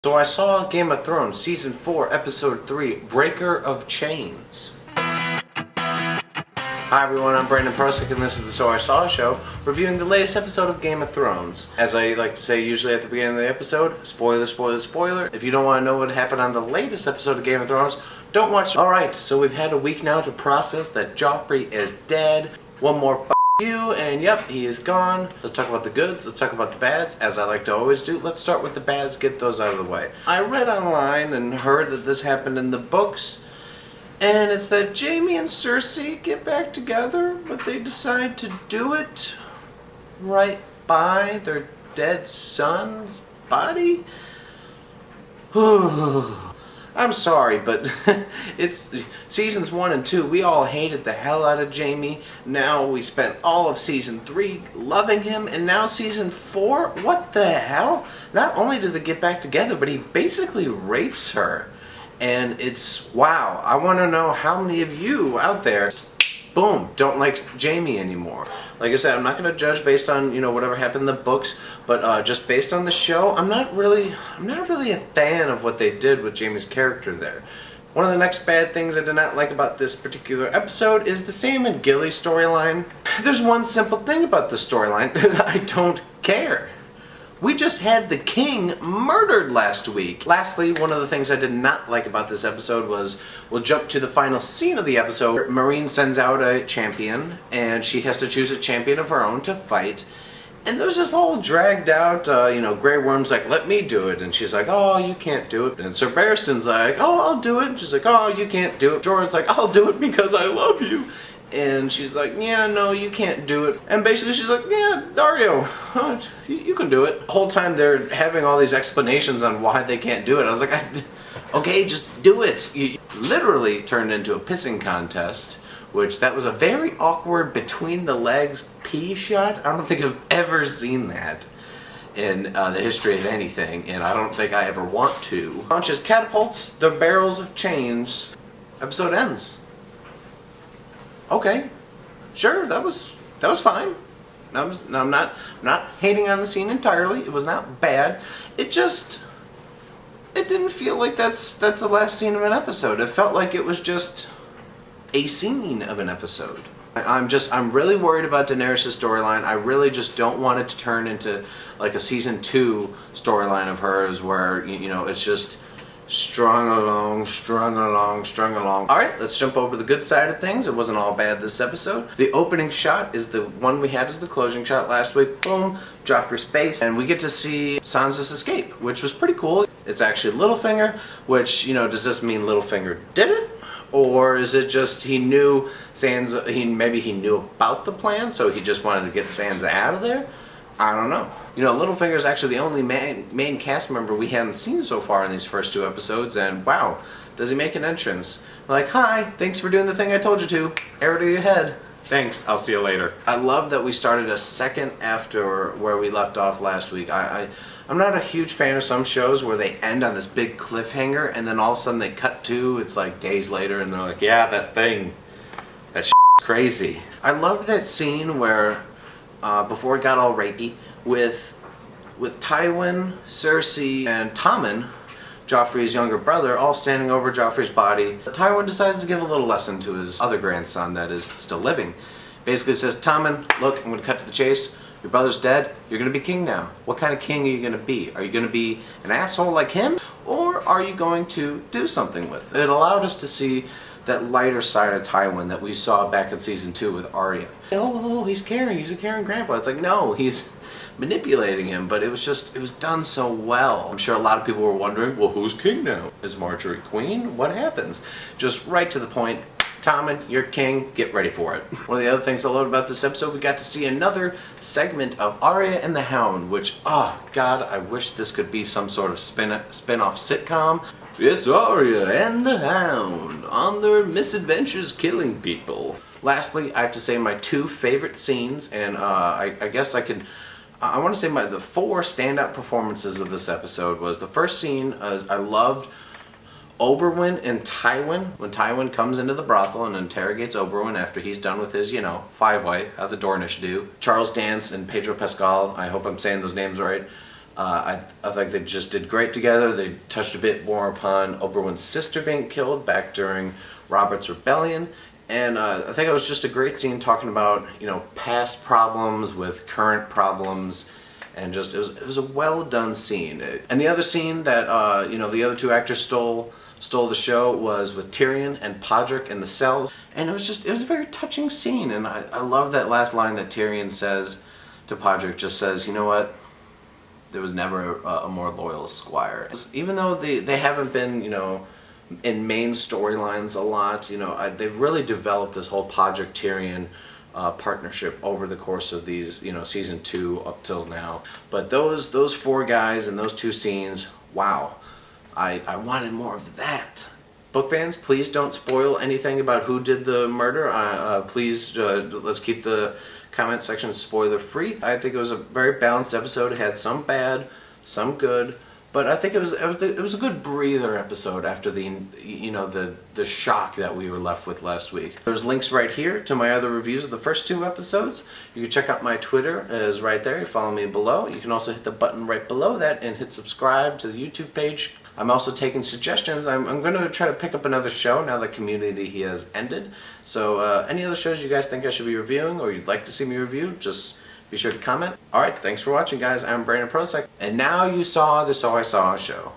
So I saw Game of Thrones Season 4, Episode 3, Breaker of Chains. Hi everyone, I'm Brandon Prosick and this is the So I Saw Show, reviewing the latest episode of Game of Thrones. As I like to say usually at the beginning of the episode, spoiler, spoiler, spoiler. If you don't want to know what happened on the latest episode of Game of Thrones, don't watch. Alright, so we've had a week now to process that Joffrey is dead. One more you, and yep, he is gone. Let's talk about the goods, let's talk about the bads, as I like to always do. Let's start with the bads, get those out of the way. I read online and heard that this happened in the books, and it's that Jaime and Cersei get back together, but they decide to do it right by their dead son's body? I'm sorry, but it's seasons 1 and 2. We all hated the hell out of Jaime. Now we spent all of season 3 loving him, and now season 4? What the hell? Not only did they get back together, but he basically rapes her. And it's, wow, I want to know how many of you out there, boom, don't like Jaime anymore. Like I said, I'm not going to judge based on, whatever happened in the books, but just based on the show, I'm not really a fan of what they did with Jaime's character there. One of the next bad things I did not like about this particular episode is the Sam and Gilly storyline. There's one simple thing about the storyline, I don't care. We just had the king murdered last week. Lastly, one of the things I did not like about this episode was, we'll jump to the final scene of the episode. Marine sends out a champion, and she has to choose a champion of her own to fight. And there's this whole dragged out, Grey Worm's like, let me do it. And she's like, oh, you can't do it. And Sir Barristan's like, oh, I'll do it. And she's like, oh, you can't do it. Jorah's like, I'll do it because I love you. And she's like, yeah, no, you can't do it. And basically she's like, yeah, Dario, you can do it. The whole time they're having all these explanations on why they can't do it. I was like, okay, just do it. You literally turned into a pissing contest, which that was a very awkward between the legs pee shot. I don't think I've ever seen that in the history of anything, and I don't think I ever want to. Launches catapults the barrels of chains. Episode ends. Okay, sure, that was fine. I'm not hating on the scene entirely. It was not bad. It didn't feel like that's the last scene of an episode. It felt like it was just a scene of an episode. I'm really worried about Daenerys' storyline. I really just don't want it to turn into like a season 2 storyline of hers where it's just strung along. Alright, let's jump over to the good side of things. It wasn't all bad this episode. The opening shot is the one we had as the closing shot last week. Boom, Joffrey's face. And we get to see Sansa's escape, which was pretty cool. It's actually Littlefinger, which, does this mean Littlefinger did it? Or is it just he knew Sansa, maybe he knew about the plan, so he just wanted to get Sansa out of there? I don't know. Littlefinger is actually the only main cast member we haven't seen so far in these first 2 episodes, and wow, does he make an entrance. Like, hi, thanks for doing the thing I told you to. Arrow to your head. Thanks, I'll see you later. I love that we started a second after where we left off last week. I'm not a huge fan of some shows where they end on this big cliffhanger, and then all of a sudden they cut to, it's like days later, and they're like, yeah, that thing, that shit's crazy. I loved that scene where before it got all rapey, with Tywin, Cersei, and Tommen, Joffrey's younger brother, all standing over Joffrey's body. Tywin decides to give a little lesson to his other grandson that is still living. Basically says, Tommen, look, I'm going to cut to the chase. Your brother's dead. You're going to be king now. What kind of king are you going to be? Are you going to be an asshole like him? Or are you going to do something with it? It allowed us to see that lighter side of Tywin that we saw back in season 2 with Arya. Oh, he's caring. He's a caring grandpa. It's like, no, he's manipulating him, but it was done so well. I'm sure a lot of people were wondering, well, who's king now? Is Marjorie queen? What happens? Just right to the point. Tommen, you're king, get ready for it. One of the other things I loved about this episode, we got to see another segment of Arya and the Hound, which, oh god, I wish this could be some sort of spin-off sitcom. It's Arya and the Hound on their misadventures killing people. Lastly, I have to say my 2 favorite scenes, and I guess I want to say the 4 standout performances of this episode was the first scene. I loved Oberyn and Tywin, when Tywin comes into the brothel and interrogates Oberyn after he's done with his, 5-way, how the Dornish do. Charles Dance and Pedro Pascal, I hope I'm saying those names right. I think they just did great together. They touched a bit more upon Oberyn's sister being killed back during Robert's rebellion. And I think it was just a great scene talking about, you know, past problems with current problems. And just, it was a well done scene. And the other scene that, you know, the other two actors stole the show was with Tyrion and Podrick in the cells. And it was a very touching scene. And I love that last line that Tyrion says to Podrick, just says, you know what? There was never a more loyal squire. Even though they haven't been, you know, in main storylines a lot, you know, they've really developed this whole Podrick Tyrion partnership over the course of these, you know, season 2 up till now. But those 4 guys and those 2 scenes, wow, I wanted more of that. Book fans, please don't spoil anything about who did the murder. Please, let's keep the comment section spoiler free. I think it was a very balanced episode. It had some bad, some good, but I think it was a good breather episode after the, you know, the shock that we were left with last week. There's links right here to my other reviews of the first 2 episodes. You can check out my Twitter, is right there. You follow me below. You can also hit the button right below that and hit subscribe to the YouTube page. I'm also taking suggestions. I'm going to try to pick up another show now that Community has ended. So any other shows you guys think I should be reviewing or you'd like to see me review, just be sure to comment. Alright, thanks for watching, guys. I'm Brandon Prosek, and now you saw the So I Saw show.